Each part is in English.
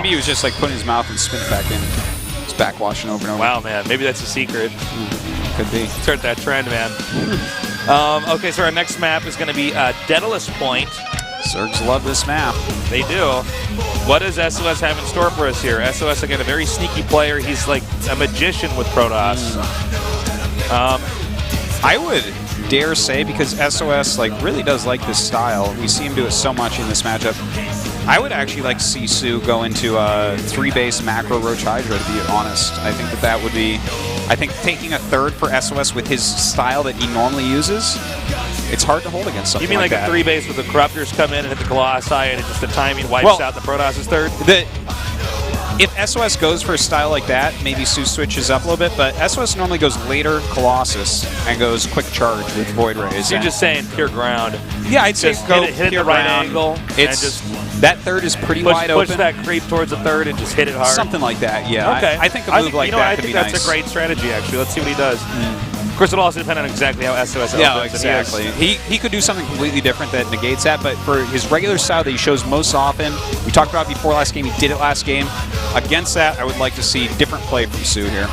Maybe he was just like putting his mouth and spin it back in. Just backwashing over and over. Wow, man. Maybe that's a secret. Could be. Start that trend, man. Okay, so our next map is going to be Daedalus Point. Zergs love this map. They do. What does SOS have in store for us here? SOS, again, a very sneaky player. He's like a magician with Protoss. I would dare say, because SOS like really does like this style. We see him do it so much in this matchup. I would actually like to see Sue go into a 3-base macro Roach Hydra, to be honest. I think that would be... I think taking a third for SOS with his style that he normally uses, it's hard to hold against something like that. You mean like a 3-base with the Corruptors come in and hit the Colossi and just the timing wipes out the Protoss' third? If SOS goes for a style like that, maybe Sue switches up a little bit, but SOS normally goes later Colossus and goes quick charge with Void Rays. So you're just saying pure ground. Yeah, I'd say just go hit it the right angle. It's just that third is pretty wide open. Push that creep towards the third and just hit it hard. Something like that, yeah. Okay. I think a move like that could be nice. I think that's a great strategy, actually. Let's see what he does. Of course, it'll also depend on exactly how SOS opens. Yeah, exactly. He could do something completely different that negates that, but for his regular style that he shows most often, we talked about before last game, he did it last game. Against that, I would like to see different play from Sue here.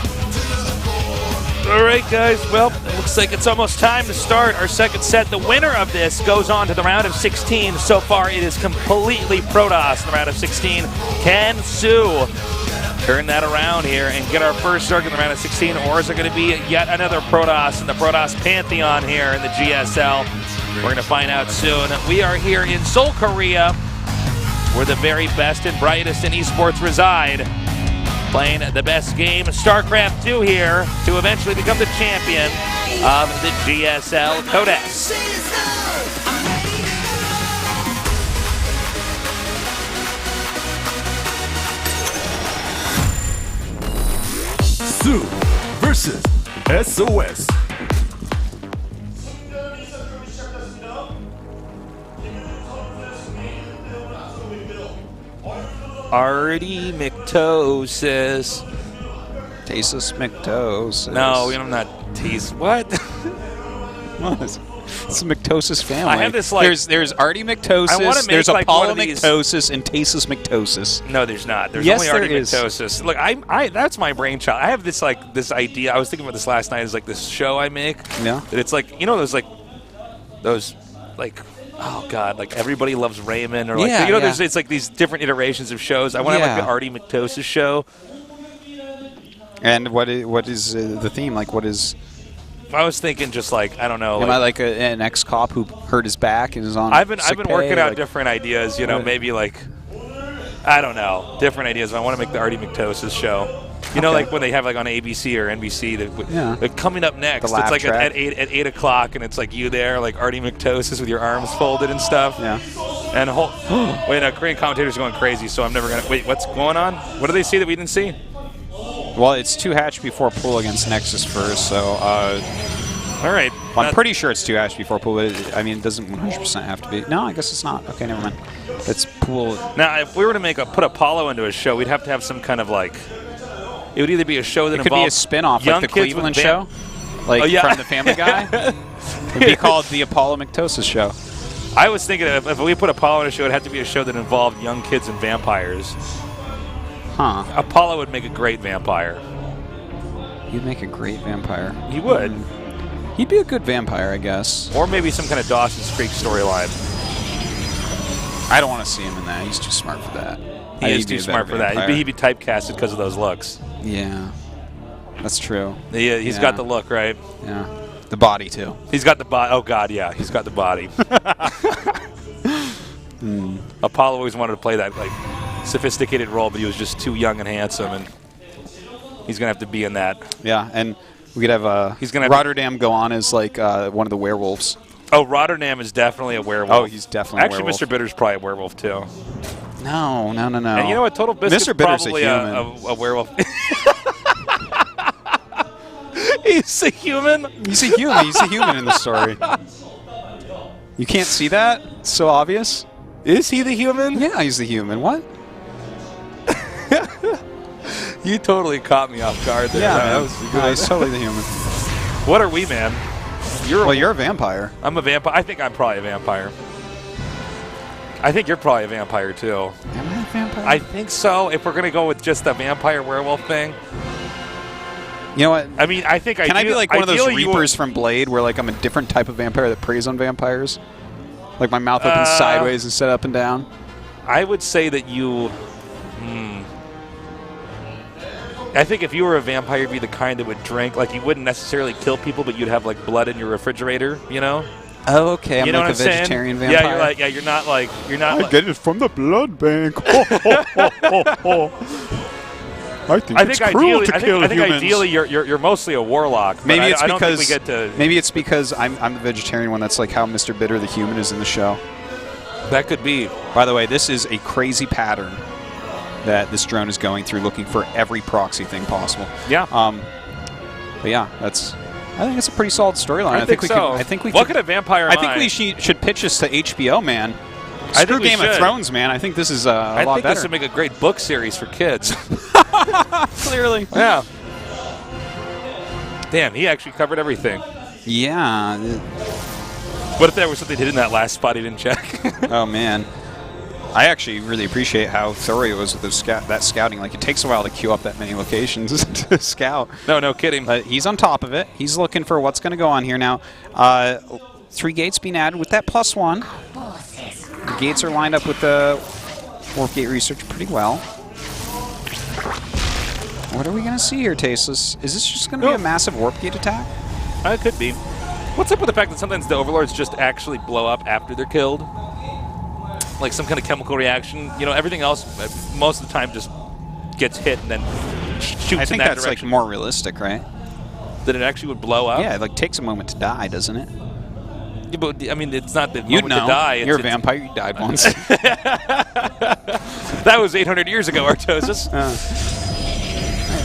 All right, guys. Well, it looks like it's almost time to start our second set. The winner of this goes on to the round of 16. So far, it is completely Protoss in the round of 16. Can Sue turn that around here and get our first start in the round of 16, or is it going to be yet another Protoss in the Protoss Pantheon here in the GSL? We're going to find out soon. We are here in Seoul, Korea, where the very best and brightest in esports reside, playing the best game, StarCraft II here, to eventually become the champion of the GSL Code S. Sue versus SOS. Artemictosis. Tasus Mictosis. No, I'm not tease. What? What? It's the Mictosis family. I have this like there's Artemictosis, there's like Apollo-Mictosis, and Tasus Mictosis. No, there's not. There's yes, only Artemictosis. Look, I that's my brainchild. I have this like this idea. I was thinking about this last night. Is like this show I make. Yeah. That it's like those oh god, like Everybody Loves Raymond or like there's it's like these different iterations of shows. I want to have like the Artemictosis show. And what is the theme? Like what is? I was thinking just like, I don't know. Am I like an ex-cop who hurt his back and is on I've been pay, working out different ideas, maybe like, I don't know, different ideas. I want to make the Artemictosis show. You know, like when they have like on ABC or NBC, they're coming up next. It's like at 8 o'clock, and it's like you there, like Artemictosis with your arms folded and stuff. Yeah. And Korean commentators are going crazy, so I'm never going to, wait, what's going on? What do they see that we didn't see? Well, it's 2 hatch before pool against Nexus first, so all right. Well, I'm pretty sure it's 2 hatch before pool, but it doesn't 100% have to be. No, I guess it's not. Okay, never mind. It's pool. Now, if we were to put Apollo into a show, we'd have to have some kind of like, it would either be a show that involved could be a spin-off, like the Cleveland show, like from the Family Guy. It'd be called the Apollo-Mictosis show. I was thinking if we put Apollo in a show, it'd have to be a show that involved young kids and vampires. Huh. Apollo would make a great vampire. He'd make a great vampire. He would. He'd be a good vampire, I guess. Or maybe some kind of Dawson's Creek storyline. I don't want to see him in that. He's too smart for that. He is too smart for that. He'd be typecasted because of those looks. Yeah. That's true. He's got the look, right? Yeah. The body, too. He's got the body. Oh, God, yeah. He's got the body. Apollo always wanted to play that, like, sophisticated role, but he was just too young and handsome, and he's going to have to be in that. Yeah, and we could have Rotterdam go on as, like, one of the werewolves. Oh, Rotterdam is definitely a werewolf. Oh, he's definitely a werewolf. Actually, Mr. Bitter's probably a werewolf, too. No. And you know what? Total Biscuit's Mr. Bitter's probably a werewolf. He's a human? He's a human. He's a human in the story. You can't see that? It's so obvious. Is he the human? Yeah, he's the human. What? You totally caught me off guard there. Yeah, he's totally the human. What are we, man? You're a vampire. I'm a vampire. I think I'm probably a vampire. I think you're probably a vampire, too. Am I a vampire? vampire? I think so. If we're going to go with just the vampire werewolf thing. You know what? I mean, I think Can I be like one of those ideally Reapers from Blade where like I'm a different type of vampire that preys on vampires? Like my mouth opens sideways instead of up and down? I would say that you... I think if you were a vampire, you'd be the kind that would drink. Like, you wouldn't necessarily kill people, but you'd have, like, blood in your refrigerater, you know? Oh, okay. I'm you know like what a I'm vegetarian saying? vampire. Yeah, you're not like... I get it from the blood bank. I think it's cruel to kill humans. Ideally you're mostly a warlock. Maybe it's I don't because think we get to... Maybe it's because I'm the vegetarian one. That's like how Mr. Bitter the human is in the show. That could be. By the way, this is a crazy pattern that this drone is going through, looking for every proxy thing possible. Yeah. But yeah, I think it's a pretty solid storyline. I think so. I think we Look could, at a vampire. I think we should pitch this to HBO, man. I Screw think we Game of should. Thrones, man. I think this is a lot better. I think this would make a great book series for kids. Clearly. Yeah. Damn, he actually covered everything. Yeah. What if there was something hidden in that last spot he didn't check? Oh, man. I actually really appreciate how thorough it was with that scouting. Like, it takes a while to queue up that many locations to scout. No kidding. But he's on top of it. He's looking for what's going to go on here now. 3 gates being added with that +1. The gates are lined up with the warp gate research pretty well. What are we going to see here, Tasteless? Is this just going to be a massive warp gate attack? It could be. What's up with the fact that sometimes the overlords just actually blow up after they're killed? Like some kind of chemical reaction. You know, everything else most of the time just gets hit and then shoots in that direction. I think that's like more realistic, right? That it actually would blow up? Yeah, it like takes a moment to die, doesn't it? Yeah, but I mean, it's not the You'd moment to die. You're a vampire. You died once. That was 800 years ago, Artosis.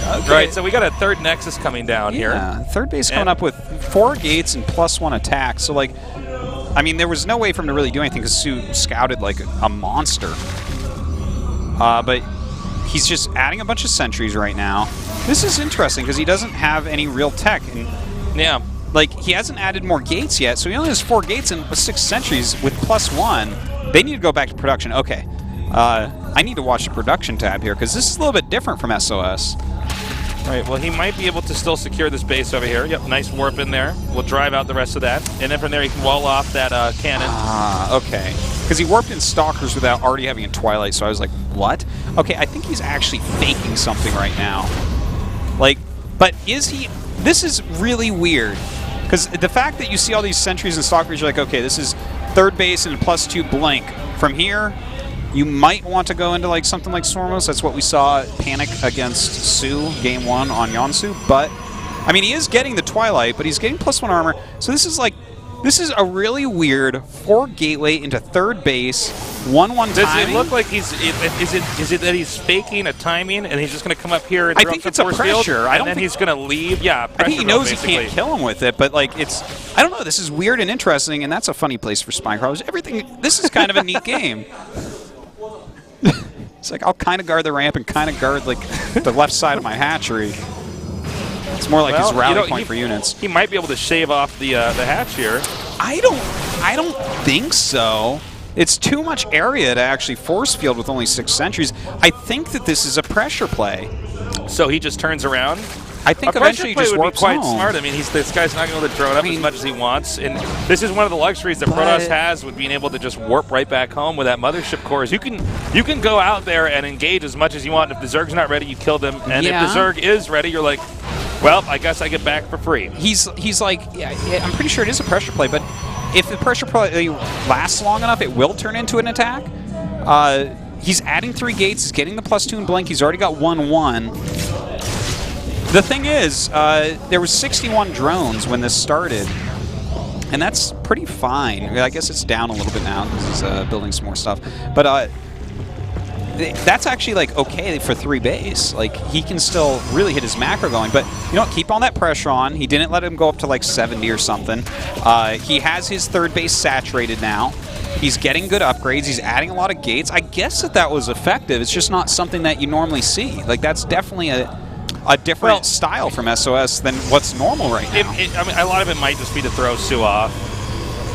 Okay. Right, so we got a third Nexus coming down here. Yeah, third base coming up with 4 gates and +1 attack. So, like, I mean, there was no way for him to really do anything because Sue scouted like a monster. But he's just adding a bunch of sentries right now. This is interesting because he doesn't have any real tech. And, yeah. Like, he hasn't added more gates yet, so he only has 4 gates and 6 sentries with +1. They need to go back to production. Okay. I need to watch the production tab here because this is a little bit different from SOS. Right, well, he might be able to still secure this base over here. Yep, nice warp in there. We'll drive out the rest of that. And then from there, he can wall off that cannon. Okay. Because he warped in Stalkers without already having a Twilight, so I was like, what? Okay, I think he's actually faking something right now. Like, but is he... This is really weird. Because the fact that you see all these sentries and Stalkers, you're like, okay, this is third base and +2 blink. From here... You might want to go into like something like Stormos. That's what we saw Panic against Sue Game 1 on Yonsu. But, I mean, he is getting the Twilight, but he's getting +1 armor. So this is a really weird 4 gateway into third base, 1-1 timing. Does it look like he's... Is it that he's faking a timing and he's just going to come up here and I throw think up it's some a force field, pressure. and then he's going to leave? Yeah, pressure. I think he knows basically. he can't kill him with it, but like it's... I don't know. This is weird and interesting, and that's a funny place for spine crawlers. Everything... This is kind of a neat game. It's like I'll kind of guard the ramp and kind of guard like the left side of my hatchery. It's more like his rally point for units. He might be able to shave off the hatch here. I don't think so. It's too much area to actually force field with only 6 sentries. I think that this is a pressure play. So he just turns around. I think eventually he just would be warps quite home. smart. I mean, this guy's not going to throw it up as much as he wants, and this is one of the luxuries that Protoss has with being able to just warp right back home with that mothership core. Is you can go out there and engage as much as you want. If the Zerg's not ready, you kill them, and if the Zerg is ready, you're like, well, I guess I get back for free. He's like, yeah, I'm pretty sure it is a pressure play, but if the pressure play lasts long enough, it will turn into an attack. He's adding 3 gates. He's getting the +2 and blink. He's already got 1-1. The thing is, there was 61 drones when this started, and that's pretty fine. I guess it's down a little bit now because he's building some more stuff. But that's actually like okay for 3 base. Like he can still really hit his macro going. But you know what? Keep all that pressure on. He didn't let him go up to like 70 or something. He has his third base saturated now. He's getting good upgrades. He's adding a lot of gates. I guess that was effective. It's just not something that you normally see. Like that's definitely a different style from SOS than what's normal right now. I mean, a lot of it might just be to throw Sue off.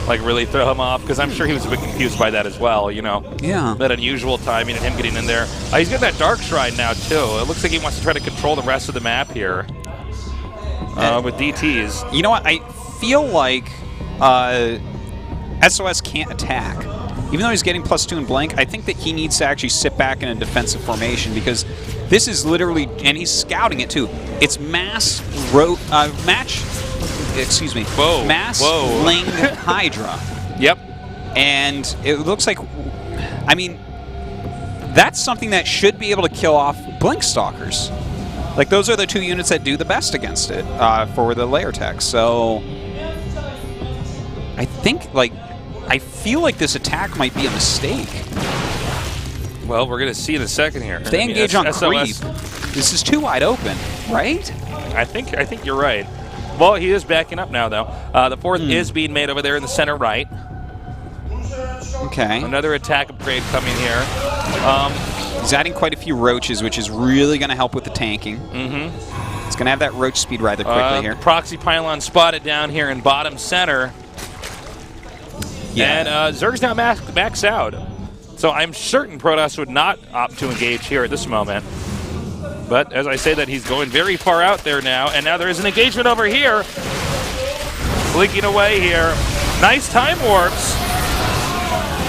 like really throw him off, because I'm sure he was a bit confused by that as well, you know. Yeah. That unusual timing and him getting in there. He's getting that Dark Shrine now, too. It looks like he wants to try to control the rest of the map here with DTs. You know what? I feel like SOS can't attack. Even though he's getting +2 in Blink, I think that he needs to actually sit back in a defensive formation, because this is literally, and he's scouting it too, it's mass Ling Hydra. Yep. And it looks like, I mean, that's something that should be able to kill off Blink Stalkers. Like, those are the 2 units that do the best against it for the layer tech. So I think, like, I feel like this attack might be a mistake. Well, we're going to see in a second here. If they engage on creep, this is too wide open, right? I think you're right. Well, he is backing up now, though. The 4th is being made over there in the center right. Okay. Another attack upgrade coming here. He's adding quite a few roaches, which is really going to help with the tanking. Mm-hmm. It's going to have that roach speed rather quickly here. Proxy pylon spotted down here in bottom center. Yeah. And Zerg's now maxed out. So I'm certain Protoss would not opt to engage here at this moment. But as I say that, he's going very far out there now. And now there is an engagement over here. Blinking away here. Nice time warps.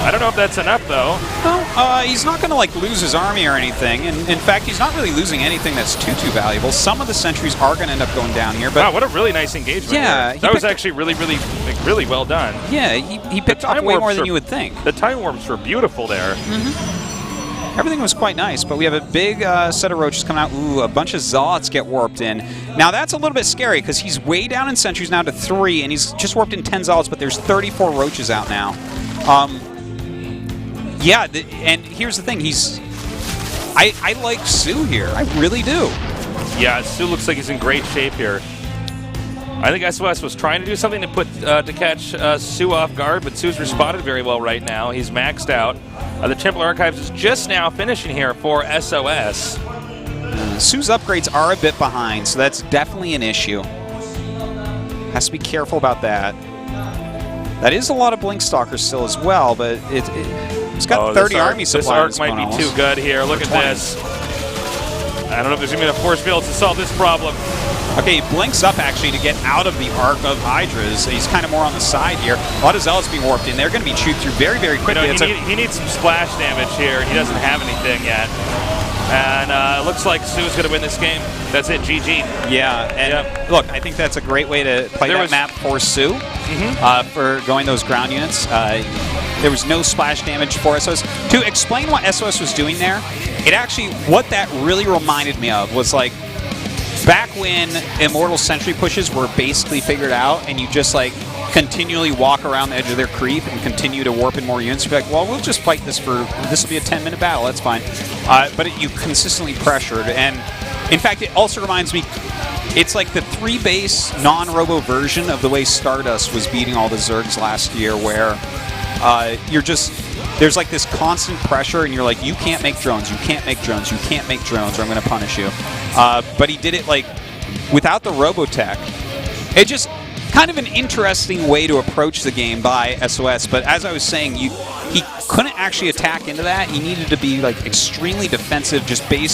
I don't know if that's enough, though. Well, he's not going to, like, lose his army or anything. And in fact, he's not really losing anything that's too valuable. Some of the sentries are going to end up going down here. But wow, what a really nice engagement. Yeah. That was actually really well done. Yeah, he picked off way more than you would think. The time warps were beautiful there. Mm-hmm. Everything was quite nice, but we have a big set of roaches coming out. Ooh, a bunch of Zealots get warped in. Now, that's a little bit scary, because he's way down in sentries now to 3, and he's just warped in 10 Zealots, but there's 34 roaches out now. Yeah, and here's the thing. I like Sue here. I really do. Yeah, Sue looks like he's in great shape here. I think SOS was trying to do something to catch Sue off guard, but Sue's responded very well right now. He's maxed out. The Templar Archives is just now finishing here for SOS. Sue's upgrades are a bit behind, so that's definitely an issue. Has to be careful about that. That is a lot of Blink Stalkers still as well, but it's got 30 army supplies. This arc might be too good here. Look at this. I don't know if there's going to be enough force field to solve this problem. Okay, he blinks up actually to get out of the arc of Hydras. He's kind of more on the side here. A lot of Zealots being warped in. They're going to be chewed through very, very quickly. You know, he needs some splash damage here. He doesn't have anything yet. And it looks like Sue's going to win this game. That's it, GG. Yeah, and look, I think that's a great way to play that map for Sue, for going those ground units. There was no splash damage for SOS. To explain what SOS was doing there, what that really reminded me of was like, back when Immortal Sentry pushes were basically figured out, and you just like continually walk around the edge of their creep and continue to warp in more units. You're like, well, we'll just fight this will be a 10-minute battle, that's fine. But you consistently pressured, and in fact, it also reminds me, it's like the 3-base non-robo version of the way Stardust was beating all the Zergs last year, where there's like this constant pressure, and you're like, you can't make drones, you can't make drones, you can't make drones, or I'm going to punish you. But he did it like without the Robotech. It just kind of an interesting way to approach the game by SOS. But as I was saying, he couldn't actually attack into that. He needed to be like extremely defensive, just based